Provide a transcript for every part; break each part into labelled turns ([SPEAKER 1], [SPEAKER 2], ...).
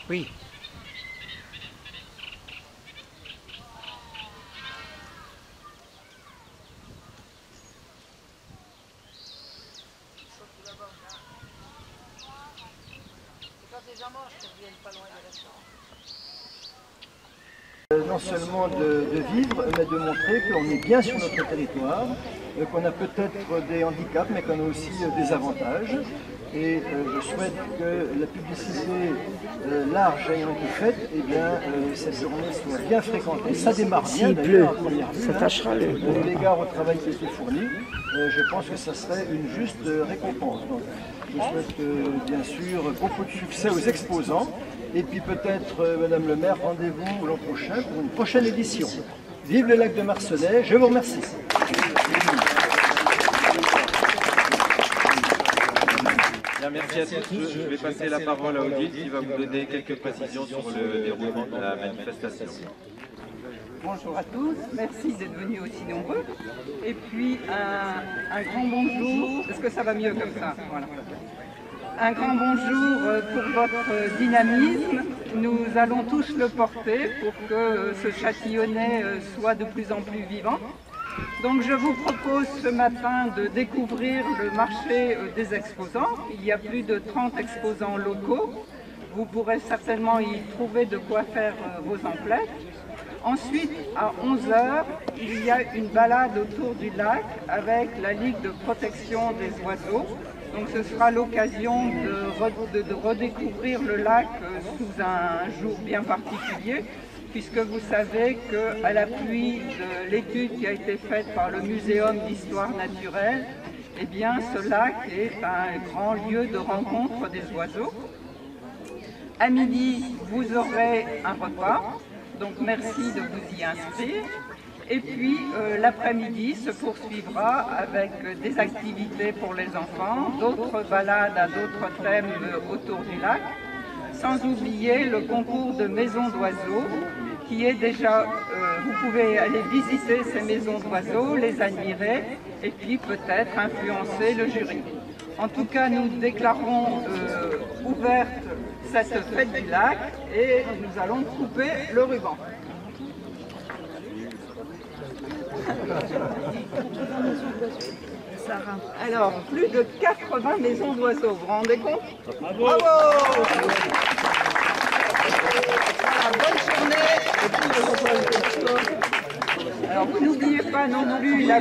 [SPEAKER 1] Oui.
[SPEAKER 2] Non seulement de vivre, mais de montrer qu'on est bien sur notre territoire, qu'on a peut-être des handicaps, mais qu'on a aussi des avantages. Et je souhaite que la publicité large ayant été faite, eh bien, cette journée soit bien fréquentée. Ça démarre bien d'ailleurs en première vue.
[SPEAKER 1] Ça tâchera le...
[SPEAKER 2] Au l'égard au travail qui a été fourni, je pense que ça serait une juste récompense. Donc, je souhaite bien sûr beaucoup de succès aux exposants. Et puis peut-être, Madame le maire, rendez-vous l'an prochain pour une prochaine édition. Vive le lac de Marcenais, je vous remercie.
[SPEAKER 3] Bien, merci à tous. Je vais passer la parole à Odile qui va vous donner quelques précisions sur le déroulement de la manifestation.
[SPEAKER 4] Bonjour à tous, merci d'être venus aussi nombreux. Et puis un grand bonjour, est-ce que ça va mieux comme ça? Voilà. Un grand bonjour pour votre dynamisme. Nous allons tous le porter pour que ce Châtillonnais soit de plus en plus vivant. Donc je vous propose ce matin de découvrir le marché des exposants. Il y a plus de 30 exposants locaux. Vous pourrez certainement y trouver de quoi faire vos emplettes. Ensuite, à 11 h, il y a une balade autour du lac avec la Ligue de protection des oiseaux. Donc ce sera l'occasion de redécouvrir le lac sous un jour bien particulier, puisque vous savez qu'à l'appui de l'étude qui a été faite par le Muséum d'histoire naturelle, eh bien ce lac est un grand lieu de rencontre des oiseaux. À midi, vous aurez un repas, donc merci de vous y inscrire. Et puis l'après-midi se poursuivra avec des activités pour les enfants, d'autres balades à d'autres thèmes autour du lac, sans oublier le concours de maisons d'oiseaux qui est déjà, vous pouvez aller visiter ces maisons d'oiseaux, les admirer et puis peut-être influencer le jury. En tout cas, nous déclarons ouverte cette fête du lac et nous allons couper le ruban. Alors, plus de 80 maisons d'oiseaux, vous vous rendez compte? Bravo! Bonne journée! Alors, vous n'oubliez pas non plus la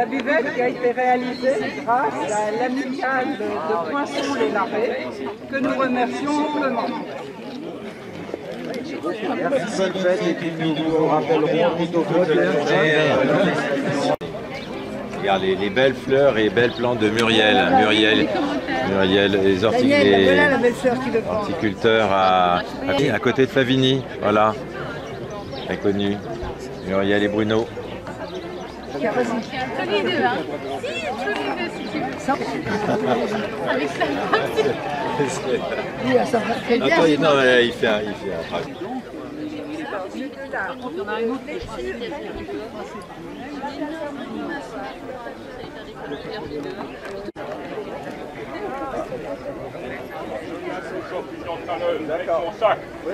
[SPEAKER 4] buvette qui a été réalisée grâce à l'amicale de Poinçon-les-Larrets, que nous remercions amplement.
[SPEAKER 3] Merci, bonne fête, et puis nous vous rappellerons tout au cours de la journée. Regarde les belles fleurs et belles plantes de Muriel. Muriel, les horticulteurs à côté de Favigny, voilà, très connu. Muriel et Bruno.
[SPEAKER 5] Tous les deux, hein. Si, tous les deux, si tu veux. Avec ça.
[SPEAKER 3] Non, il fait un travail.
[SPEAKER 4] On a une autre
[SPEAKER 6] D'accord. Oui.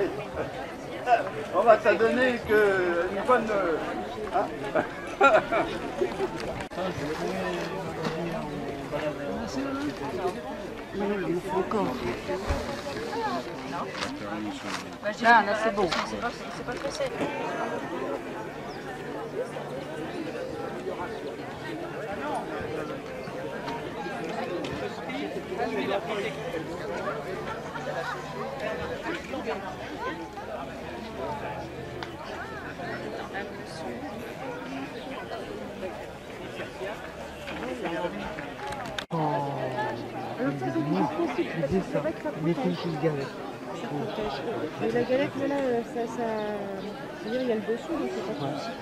[SPEAKER 4] On va te donner une bonne...
[SPEAKER 1] Il faut encore.
[SPEAKER 4] Là, c'est bon.
[SPEAKER 5] C'est pas ce que c'est.
[SPEAKER 1] L'idée ça, mettez une petite galette.
[SPEAKER 7] Mais la galette, là, c'est-à-dire il y a le dessous, donc c'est pas possible.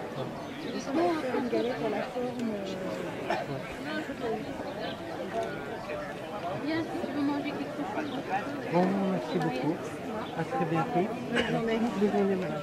[SPEAKER 7] Et sinon, on va faire une galette à la forme.
[SPEAKER 5] Bien, si tu veux manger quelque chose.
[SPEAKER 1] Bon, merci beaucoup. À très bientôt. Bonne journée, madame.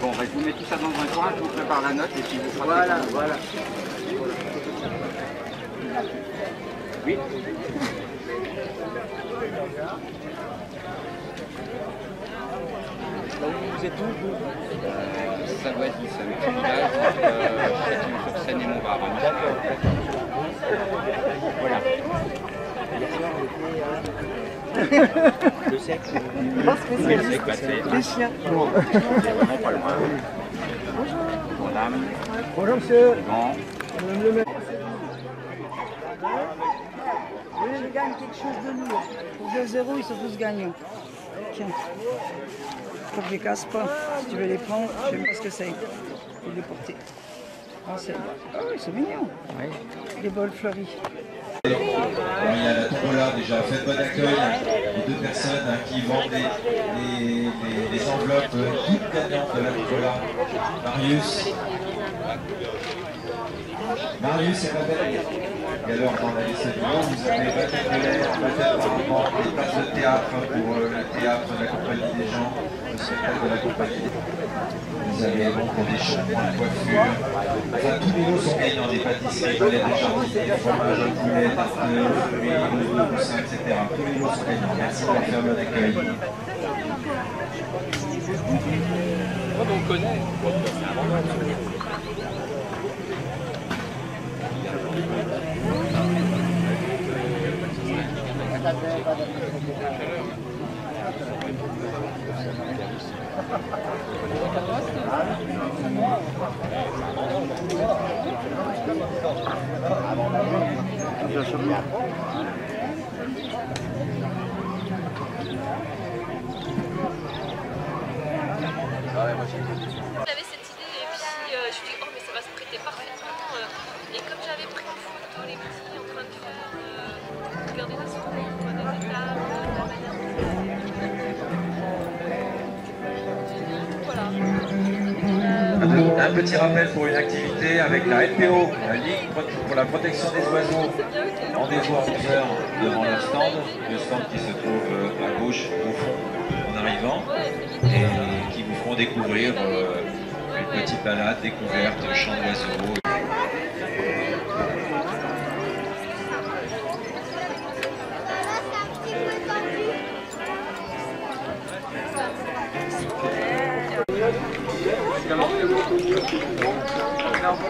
[SPEAKER 8] Bon, bah, je vous mets tout ça dans un coin, je vous prépare la note et puis vous fera.
[SPEAKER 2] Voilà, voilà.
[SPEAKER 8] Oui.
[SPEAKER 2] Vous êtes où, vous?
[SPEAKER 8] Ça doit être un petit village entre Châtillon-sur-Seine et Montbard.
[SPEAKER 2] D'accord.
[SPEAKER 8] Voilà.
[SPEAKER 1] Le sec.
[SPEAKER 2] Les chiens. Bon.
[SPEAKER 8] C'est vraiment pas loin. Bonjour. Madame.
[SPEAKER 2] Bonjour, monsieur.
[SPEAKER 8] Bon.
[SPEAKER 2] Madame le maire.
[SPEAKER 4] Je gagne quelque chose de lourd. Pour 2 €, ils sont tous gagnants. Tiens. Faut que je les casse pas. Si tu veux les prendre, je sais pas ce que c'est. Faut les porter. Ah, oui, c'est mignon.
[SPEAKER 1] Oui.
[SPEAKER 4] Les bols fleuris.
[SPEAKER 9] Alors, il y a la tombola déjà, faites bon accueil, les 2 personnes qui vendent les enveloppes toutes gagnantes de la tombola. Marius et Babel. Et alors, dans la liste de mots, vous avez Baptiste de l'air, apparemment des places de théâtre pour le théâtre de la compagnie des gens, le spectacle de la compagnie. Vous avez bon pour des shampoings, de coiffure. Enfin, tous les lots sont gagnants, des pâtisseries, galettes de jardinier, des fromages, poulet, tartes, fruits, poussins, etc. Tous les lots sont gagnants. Merci de leur faire bon accueil.
[SPEAKER 8] Comme on connaît.
[SPEAKER 5] J'avais cette idée et puis je me suis dit oh mais ça va se prêter parfaitement et comme j'avais pris en photo les petits en train de faire regarder la soupe, des étapes, la manière de voilà.
[SPEAKER 9] Un petit rappel pour une activité avec la LPO, la Ligue pour la protection des oiseaux. Rendez-vous à 11h devant le stand qui se trouve à gauche au fond en arrivant et qui vous feront découvrir une petite balade découverte, chant d'oiseaux.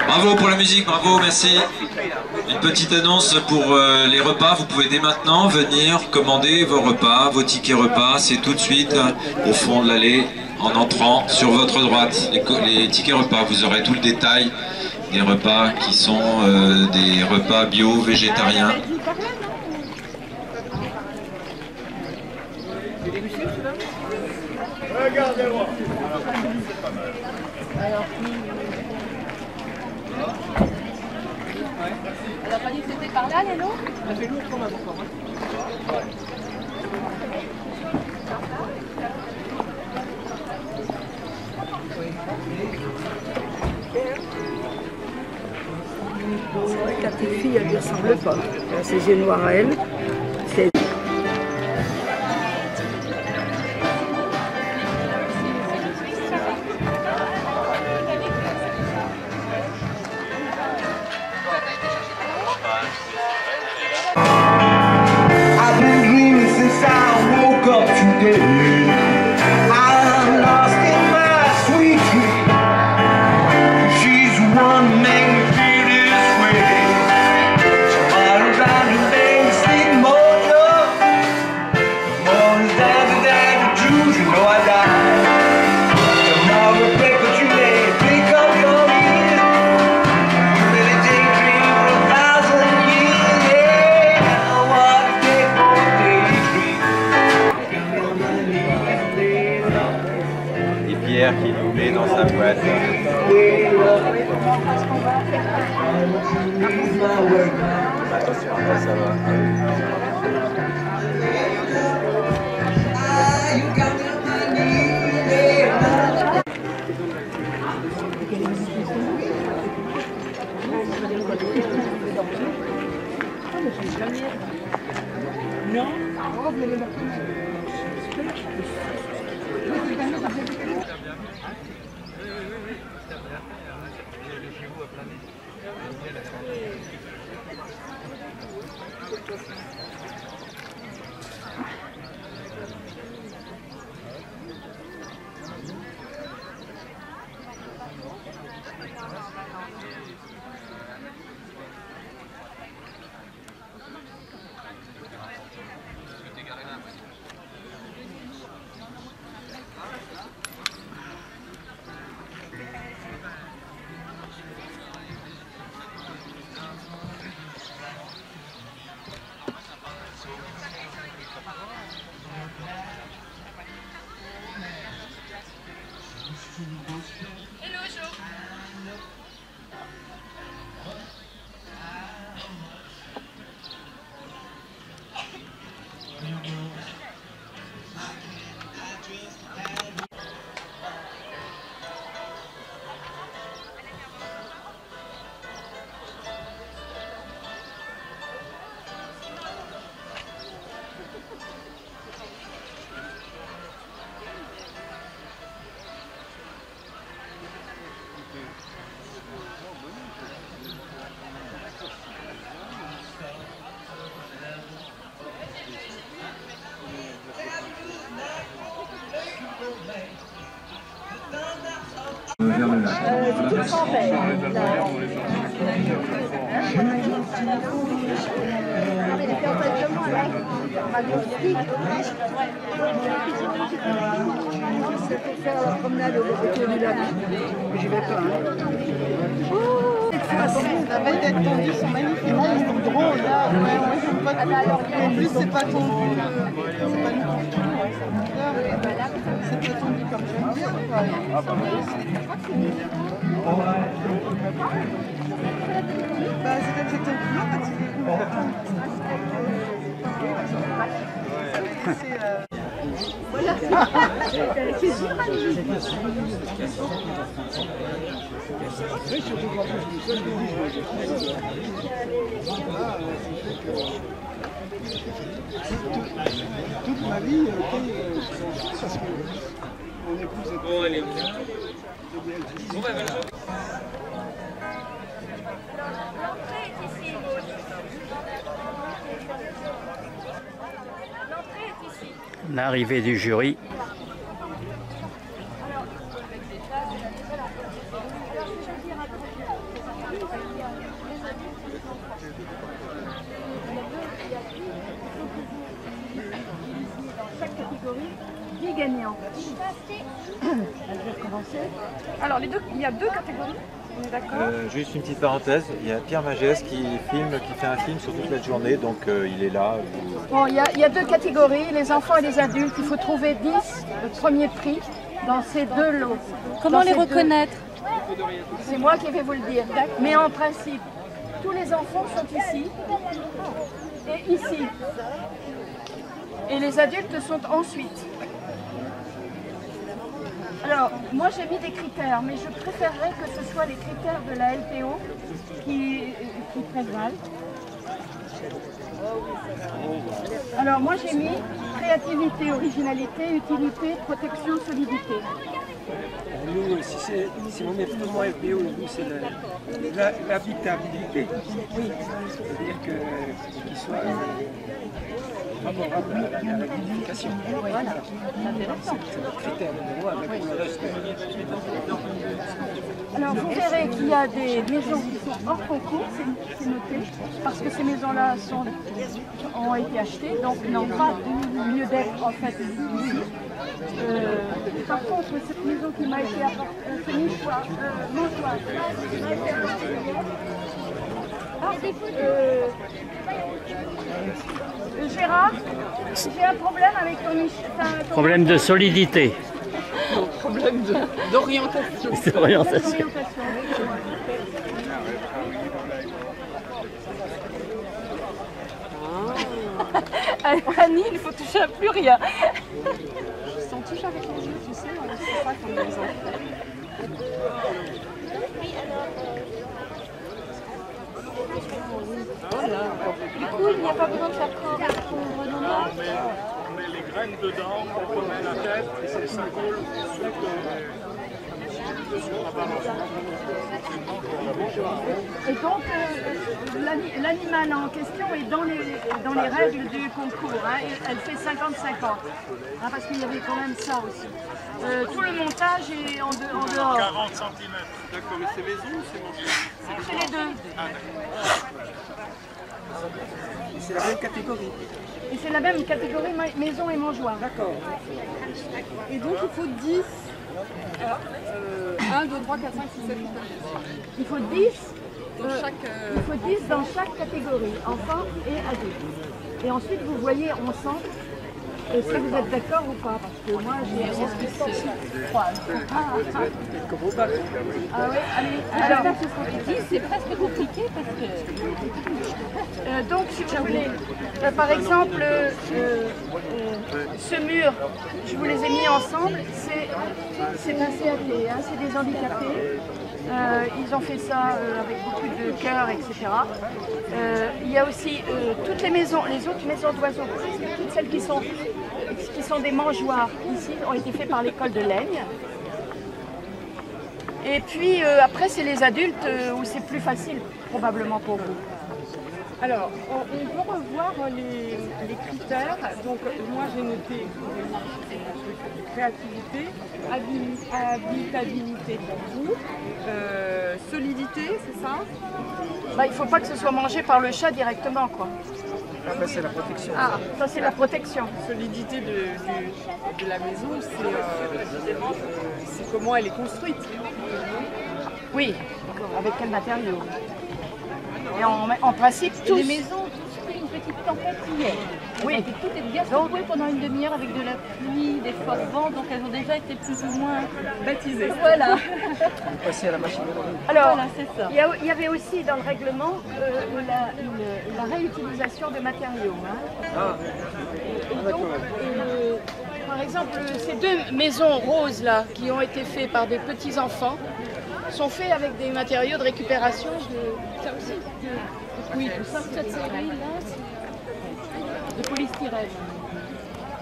[SPEAKER 9] Bravo pour la musique, bravo, merci. Une petite annonce pour les repas, vous pouvez dès maintenant venir commander vos repas, vos tickets repas, c'est tout de suite au fond de l'allée en entrant sur votre droite. Les tickets repas, vous aurez tout le détail des repas qui sont des repas bio, végétariens.
[SPEAKER 6] Regardez-moi.
[SPEAKER 5] On n'a pas dit que c'était par là, Lélo?
[SPEAKER 1] Ça fait lourd quand même encore.
[SPEAKER 4] C'est vrai qu'à tes filles, elles ne ressemblent pas. Elle a ses yeux noirs à elle. C'est...
[SPEAKER 10] I've been dreaming since I woke up today. I'm lost in my sweet dream. She's the one that made me feel this way. All around the day, sleep more love. The more is that the truth, you know I die. Tomorrow regret what you made, pick up your ears. You really daydream for 1,000 years, yeah. What a day for a daydream. Got on my knees, lay low.
[SPEAKER 3] Et Pierre qui nous met dans sa boîte. Attention, après ça va.
[SPEAKER 1] Non.
[SPEAKER 9] Vers le lac.
[SPEAKER 7] C'est pour faire la promenade autour du lac. J'y vais pas.
[SPEAKER 4] Ça va être tendu, ils sont magnifiques. Là, ils sont drôles, là. Ouais, moi, j'aime pas trop. En plus, c'est pas tendu. C'est pas du tout. C'est pas tendu comme j'aime bien. Bah, c'est comme c'est tendu. Non, quand
[SPEAKER 7] Voilà.
[SPEAKER 2] Toute ma vie, parce que mon épouse était...
[SPEAKER 11] Bon, allez. Bon, bah, voilà.
[SPEAKER 1] L'arrivée du jury.
[SPEAKER 7] Chaque catégorie, 10 gagnants. Je vais recommencer. Alors, il y a deux catégories, on est d'accord?
[SPEAKER 3] Juste une petite parenthèse, il y a Pierre Magès qui fait un film sur toute la journée, donc il est là.
[SPEAKER 7] Bon, il y a deux catégories, les enfants et les adultes. Il faut trouver 10 premiers prix dans ces deux lots.
[SPEAKER 12] Comment les reconnaître?
[SPEAKER 7] C'est moi qui vais vous le dire. Mais en principe, tous les enfants sont ici et ici. Et les adultes sont ensuite. Alors, moi j'ai mis des critères, mais je préférerais que ce soit les critères de la LPO qui prévalent. Alors moi j'ai mis créativité, originalité, utilité, protection, solidité.
[SPEAKER 11] Nous, si on est vraiment LPO, nous c'est l'habitabilité. Oui. C'est-à-dire qu'il soit favorable à la vivification.
[SPEAKER 7] Voilà, c'est intéressant.
[SPEAKER 11] C'est le critère numéro 1 avec le reste.
[SPEAKER 7] Alors vous verrez qu'il y a des maisons qui sont hors concours, c'est noté, parce que ces maisons-là ont été achetées, donc n'ont pas lieu d'être en fait ici. Par contre, cette maison qui m'a été apportée, ce nichoir, mangeoire, m'a été apportée Gérard, j'ai un problème avec ton nichoir.
[SPEAKER 1] Problème de solidité.
[SPEAKER 4] Problème d'orientation.
[SPEAKER 1] D'orientation.
[SPEAKER 12] Annie, il faut toucher à plus rien.
[SPEAKER 7] Si on touche avec les yeux, tu sais, c'est pas comme les enfants.
[SPEAKER 12] Du coup, il n'y a pas besoin de faire prendre nos mains.
[SPEAKER 6] On met les graines dedans, on met la tête et ça coule sur la balance.
[SPEAKER 7] Et donc, l'animal en question est dans les règles du concours. Hein, elle fait 50-50. Hein, parce qu'il y avait quand même ça aussi. Tout le montage est en dehors.
[SPEAKER 6] 40 cm. D'accord, mais c'est maison ou c'est monté?
[SPEAKER 7] C'est les deux.
[SPEAKER 11] C'est la même catégorie.
[SPEAKER 7] Et c'est la même catégorie maison et mangeoire.
[SPEAKER 11] D'accord.
[SPEAKER 13] Et donc il faut 10. 1, 2, 3, 4, 5, 6, 7, 8, 9.
[SPEAKER 7] Il faut 10
[SPEAKER 13] Il
[SPEAKER 7] faut 10 dans chaque catégorie, enfants et adultes. Et ensuite vous voyez ensemble si vous êtes d'accord ou pas, parce que moi j'ai Ah oui, allez. Alors,
[SPEAKER 12] C'est presque compliqué parce que...
[SPEAKER 7] donc si vous voulez, par exemple, ce mur, je vous les ai mis ensemble, c'est un CAT, hein, c'est des handicapés. Ils ont fait ça avec beaucoup de cœur, etc. Il y a aussi toutes les maisons, les autres maisons d'oiseaux, toutes celles qui sont des mangeoires ici, ont été faites par l'école de Laigne. Et puis après, c'est les adultes où c'est plus facile, probablement pour vous.
[SPEAKER 13] Alors, on peut revoir les critères. Donc, moi j'ai noté créativité, habitabilité pour vous, solidité, c'est ça?
[SPEAKER 7] Bah, il ne faut pas que ce soit mangé par le chat directement, quoi.
[SPEAKER 11] Ah, bah, c'est la protection.
[SPEAKER 7] Ah, ça c'est la protection.
[SPEAKER 13] Solidité de la maison, c'est comment elle est construite.
[SPEAKER 7] Oui, avec quel matériau? Et en principe, tous...
[SPEAKER 12] Les maisons, tous pris une petite tempête hier.
[SPEAKER 7] Oui.
[SPEAKER 12] Tout est bien secoué pendant une demi-heure avec de la pluie, des forts vents, donc elles ont déjà été plus ou moins
[SPEAKER 13] baptisées.
[SPEAKER 12] Voilà.
[SPEAKER 11] Passer à la machine à laver.
[SPEAKER 7] Alors,
[SPEAKER 12] voilà, c'est ça.
[SPEAKER 7] Il y avait aussi dans le règlement la réutilisation de matériaux. Hein.
[SPEAKER 11] Ah.
[SPEAKER 7] Et donc, par exemple, ces deux maisons roses là, qui ont été faites par des petits enfants, sont faits avec des matériaux de récupération de... Ça aussi
[SPEAKER 12] Oui, tout ça, cette série-là, c'est de polystyrène.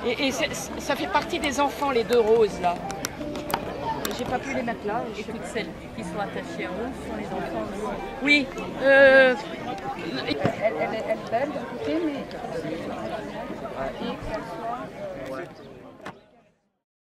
[SPEAKER 7] Et ça fait partie des enfants, les deux roses là. J'ai pas pu les mettre là.
[SPEAKER 12] Et toutes celles qui sont attachées en haut sont les enfants.
[SPEAKER 7] Oui.
[SPEAKER 12] Elle est belle d'un côté, mais...